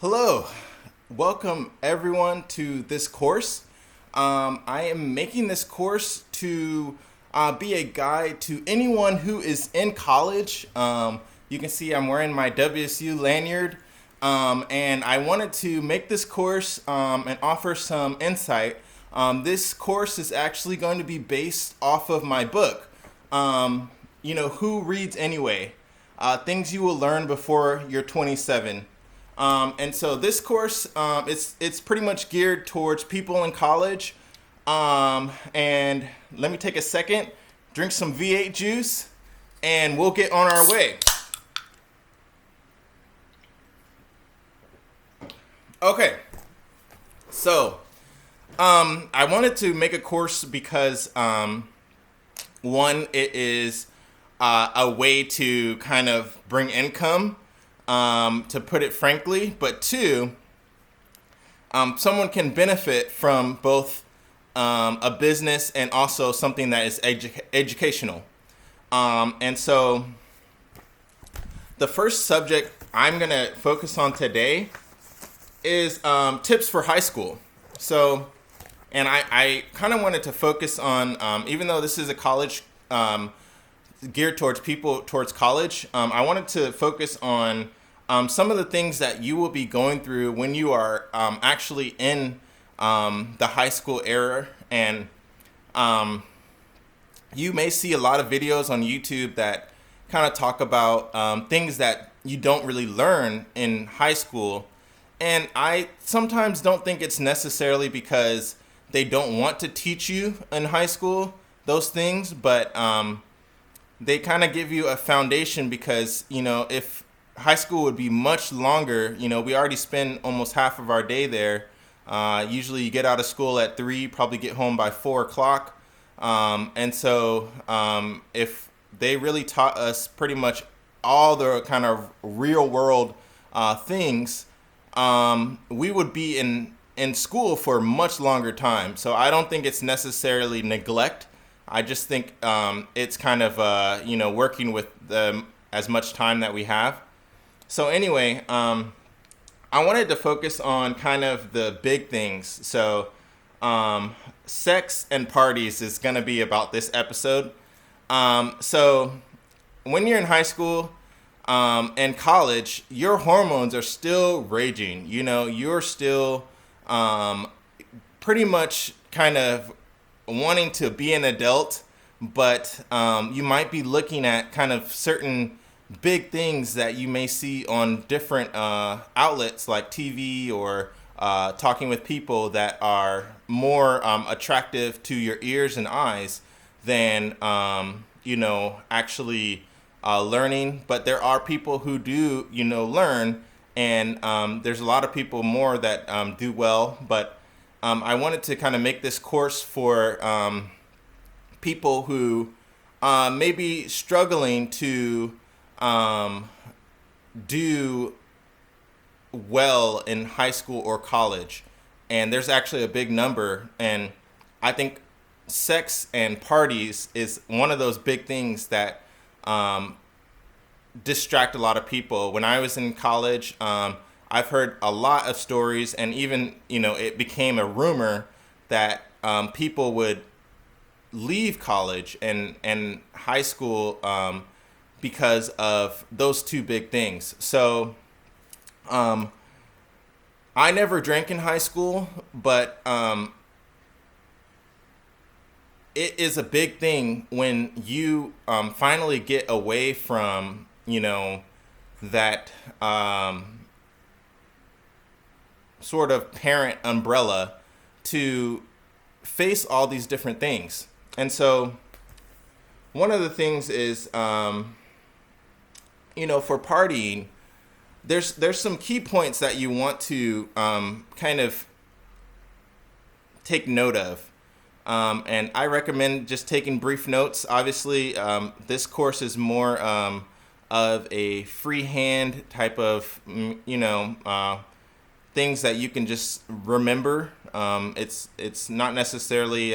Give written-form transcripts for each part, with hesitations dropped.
Hello, welcome everyone to this course. I am making this course to be a guide to anyone who is in college. You can see I'm wearing my WSU lanyard, and I wanted to make this course and offer some insight. This course is actually going to be based off of my book, Who Reads Anyway? Things you will learn before you're 27. And so this course, it's pretty much geared towards people in college. And let me take a second, drink some V8 juice, and we'll get on our way. Okay, so I wanted to make a course because one, it is a way to kind of bring income. To put it frankly, but two, someone can benefit from both a business and also something that is educational. And so the first subject I'm going to focus on today is tips for high school. So, and I kind of wanted to focus on, even though this is a college geared towards people towards college, I wanted to focus on some of the things that you will be going through when you are actually in the high school era. And you may see a lot of videos on YouTube that kind of talk about things that you don't really learn in high school. And I sometimes don't think it's necessarily because they don't want to teach you in high school those things, but they kind of give you a foundation because, if high school would be much longer, we already spend almost half of our day there. Usually you get out of school at 3, probably get home by 4 o'clock. And so if they really taught us pretty much all the kind of real world things, we would be in school for a much longer time. So I don't think it's necessarily neglect. I just think it's kind of, working with as much time that we have. So anyway, I wanted to focus on kind of the big things. So sex and parties is going to be about this episode. So when you're in high school and college, your hormones are still raging. You're still pretty much kind of wanting to be an adult, but you might be looking at kind of certain big things that you may see on different outlets like TV or talking with people that are more attractive to your ears and eyes than actually learning. But there are people who do learn, and there's a lot of people more that do well. But I wanted to kind of make this course for people who may be struggling to do well in high school or college. And there's actually a big number. And I think sex and parties is one of those big things that distract a lot of people. When I was in college, I've heard a lot of stories, and even, it became a rumor that people would leave college and high school because of those two big things. So I never drank in high school, but it is a big thing when you finally get away from, that sort of parent umbrella to face all these different things. And so one of the things is, for partying, there's some key points that you want to kind of take note of. And I recommend just taking brief notes. Obviously, this course is more of a freehand type of, things that you can just remember. It's not necessarily,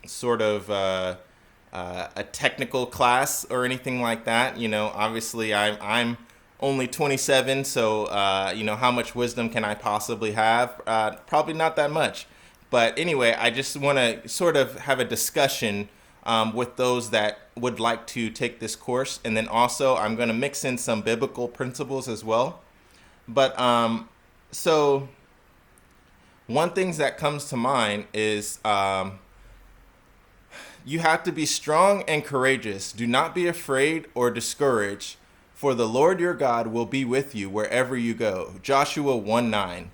sort of a technical class or anything like that. Obviously I'm only 27, so how much wisdom can I possibly have? Probably not that much. But anyway, I just want to sort of have a discussion with those that would like to take this course, and then also I'm going to mix in some biblical principles as well. But so one thing that comes to mind is you have to be strong and courageous. Do not be afraid or discouraged, for the Lord your God will be with you wherever you go. Joshua 1:9.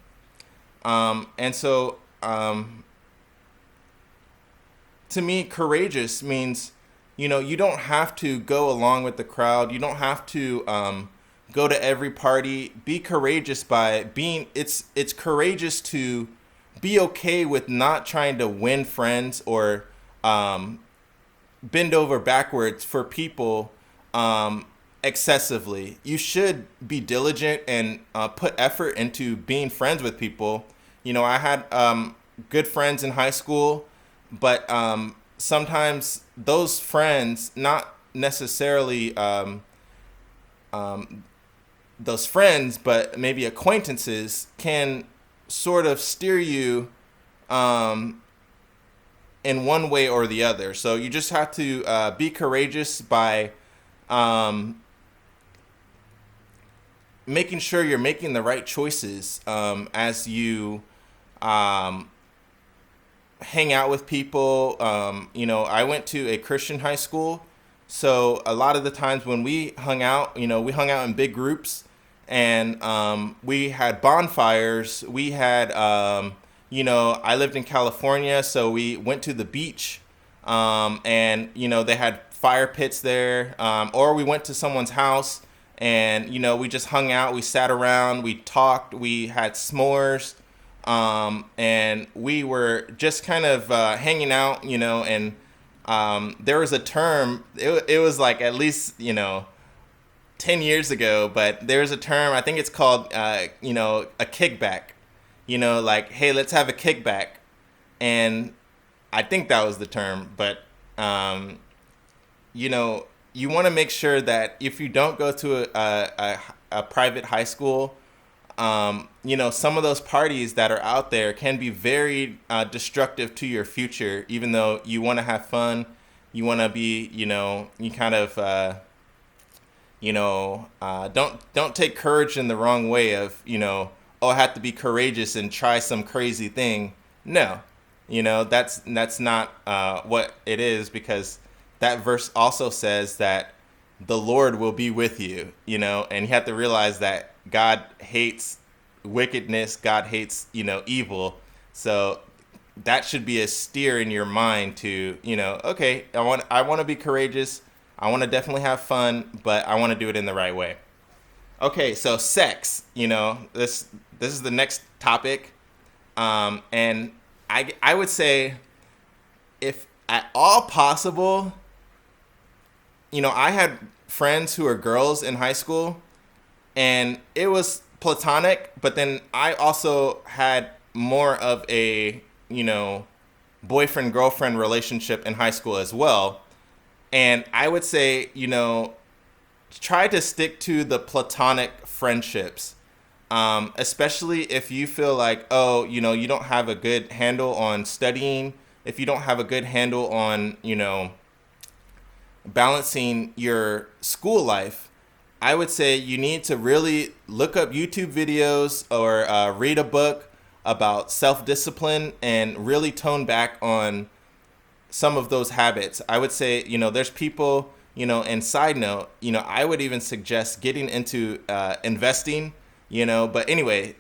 And so to me, courageous means, you don't have to go along with the crowd. You don't have to go to every party. Be courageous by being, it's courageous to be okay with not trying to win friends or bend over backwards for people excessively. You should be diligent and put effort into being friends with people. I had good friends in high school, but sometimes those friends, not necessarily those friends, but maybe acquaintances, can sort of steer you in one way or the other. So you just have to be courageous by making sure you're making the right choices as you hang out with people. I went to a Christian high school, so a lot of the times when we hung out, we hung out in big groups, and we had bonfires. We had, I lived in California, so we went to the beach, and they had fire pits there, or we went to someone's house, and we just hung out. We sat around, we talked, we had s'mores. And we were just kind of hanging out, and there was a term, it was like at least, 10 years ago, but there's a term, I think it's called, a kickback, like, hey, let's have a kickback. And I think that was the term, but, you want to make sure that if you don't go to a private high school, some of those parties that are out there can be very destructive to your future, even though you want to have fun. You want to be, you kind of, don't take courage in the wrong way of, I have to be courageous and try some crazy thing. No, that's not what it is, because that verse also says that the Lord will be with you, and you have to realize that God hates wickedness. God hates, evil. So that should be a steer in your mind to, okay, I want to be courageous. I want to definitely have fun, but I want to do it in the right way. Okay, so sex, this is the next topic. And I would say, if at all possible, I had friends who were girls in high school, and it was platonic, but then I also had more of a, boyfriend-girlfriend relationship in high school as well. And I would say, try to stick to the platonic friendships, especially if you feel like, you don't have a good handle on studying, if you don't have a good handle on, balancing your school life. I would say you need to really look up YouTube videos or read a book about self-discipline and really tone back on some of those habits. I would say, there's people, and side note, I would even suggest getting into investing, but anyway,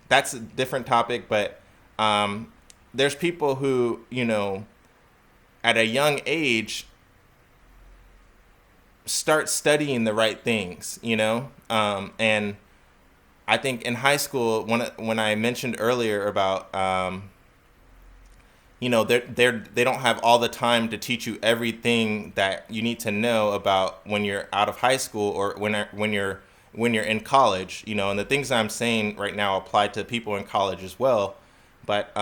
that's a different topic. But there's people who, at a young age, start studying the right things, and I think in high school, when I mentioned earlier about, they don't have all the time to teach you everything that you need to know about when you're out of high school or when you're in college, and the things I'm saying right now apply to people in college as well. But,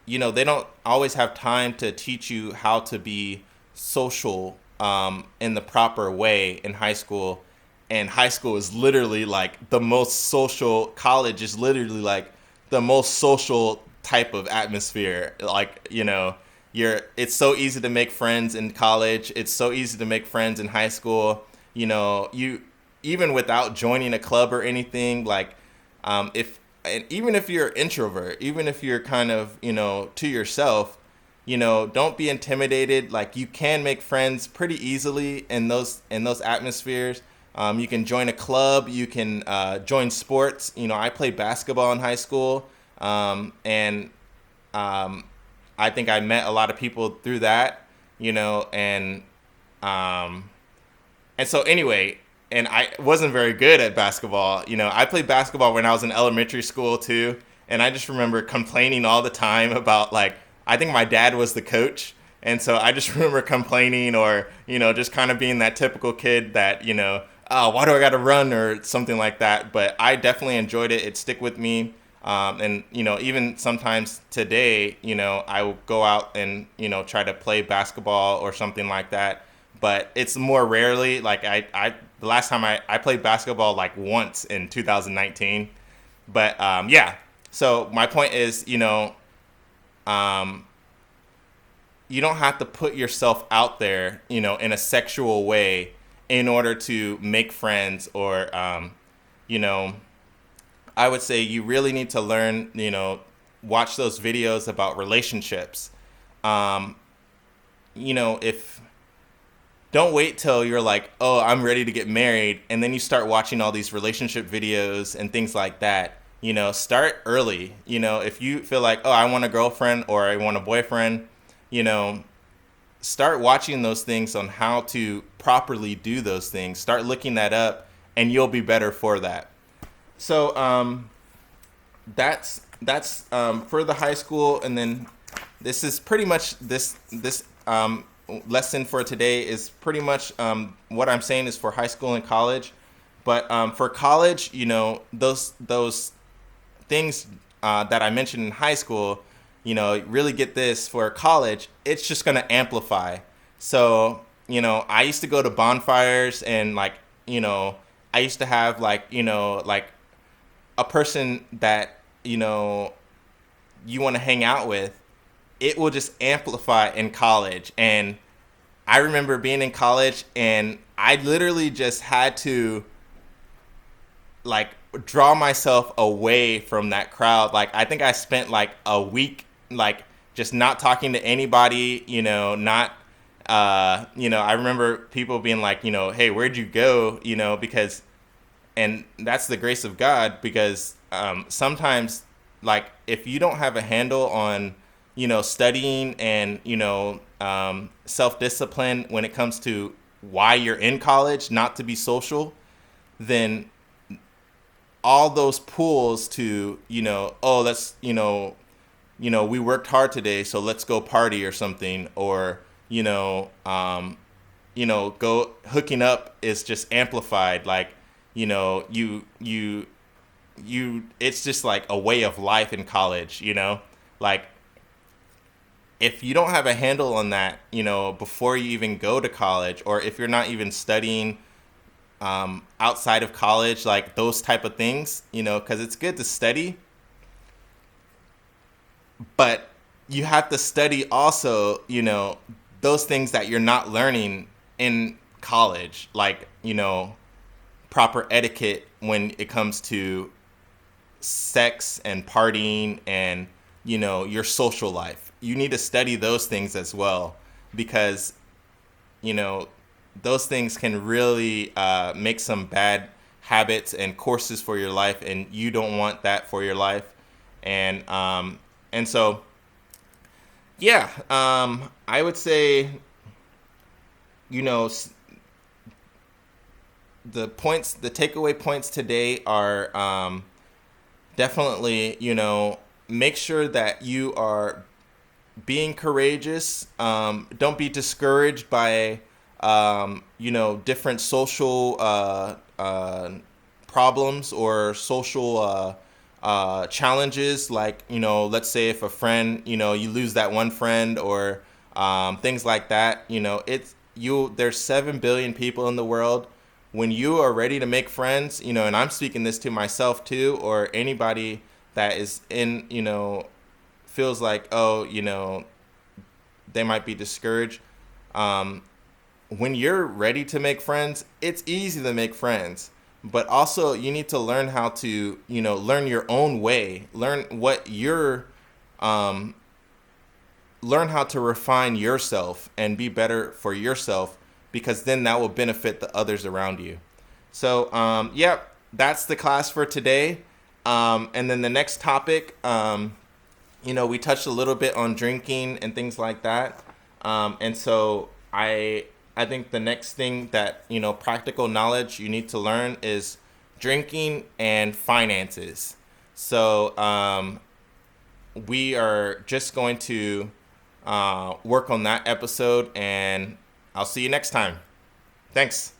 they don't always have time to teach you how to be social in the proper way in high school. and high school is literally like the most social. College is literally like the most social type of atmosphere. Like, it's so easy to make friends in college. It's so easy to make friends in high school. You even without joining a club or anything, like, if and even if you're an introvert, even if you're kind of, to yourself, don't be intimidated. Like, you can make friends pretty easily in those atmospheres. You can join a club. You can join sports. I played basketball in high school, and I think I met a lot of people through that. And so anyway, and I wasn't very good at basketball. I played basketball when I was in elementary school too, and I just remember complaining all the time about, like, I think my dad was the coach, and so I just remember complaining, or just kind of being that typical kid that, oh, why do I got to run or something like that. But I definitely enjoyed it. It stick with me. And even sometimes today, I will go out and try to play basketball or something like that. But it's more rarely. Like, the last time I played basketball, like, once in 2019. But yeah. So my point is, you don't have to put yourself out there, in a sexual way in order to make friends, or I would say you really need to learn, watch those videos about relationships. If Don't wait till you're like, oh, I'm ready to get married, and then you start watching all these relationship videos and things like that. Start early. If you feel like, oh, I want a girlfriend or I want a boyfriend, start watching those things on how to properly do those things. Start looking that up, and you'll be better for that. So that's for the high school, and then this is pretty much this lesson for today is pretty much what I'm saying is for high school and college. But for college, those things that I mentioned in high school, really get this. For college, it's just going to amplify. So, I used to go to bonfires, and I used to have like a person that, you want to hang out with. It will just amplify in college. And I remember being in college, and I literally just had to draw myself away from that crowd. I think I spent a week just not talking to anybody, not I remember people being like, hey, where'd you go? Because, and that's the grace of God, because sometimes if you don't have a handle on studying and self-discipline when it comes to why you're in college, not to be social, then all those pulls to, oh, let's, we worked hard today, so let's go party or something, or, go hooking up is just amplified. It's just a way of life in college, if you don't have a handle on that, before you even go to college, or if you're not even studying outside of college, those type of things, because it's good to study, but you have to study also, those things that you're not learning in college, proper etiquette when it comes to sex and partying and, your social life. You need to study those things as well, because, those things can really make some bad habits and courses for your life, and you don't want that for your life. And so, yeah, I would say, the takeaway points today are definitely, make sure that you are being courageous. Don't be discouraged by different social problems or social challenges. Let's say if a friend, you lose that one friend, or things like that. There's 7 billion people in the world. when you are ready to make friends, and I'm speaking this to myself too, or anybody that is in, feels like, oh, they might be discouraged. When you're ready to make friends, it's easy to make friends. But also, you need to learn how to, learn your own way. Learn learn how to refine yourself and be better for yourself, because then that will benefit the others around you. So, that's the class for today. And then the next topic, we touched a little bit on drinking and things like that. And so I think the next thing that, practical knowledge you need to learn is drinking and finances. So we are just going to work on that episode, and I'll see you next time. Thanks.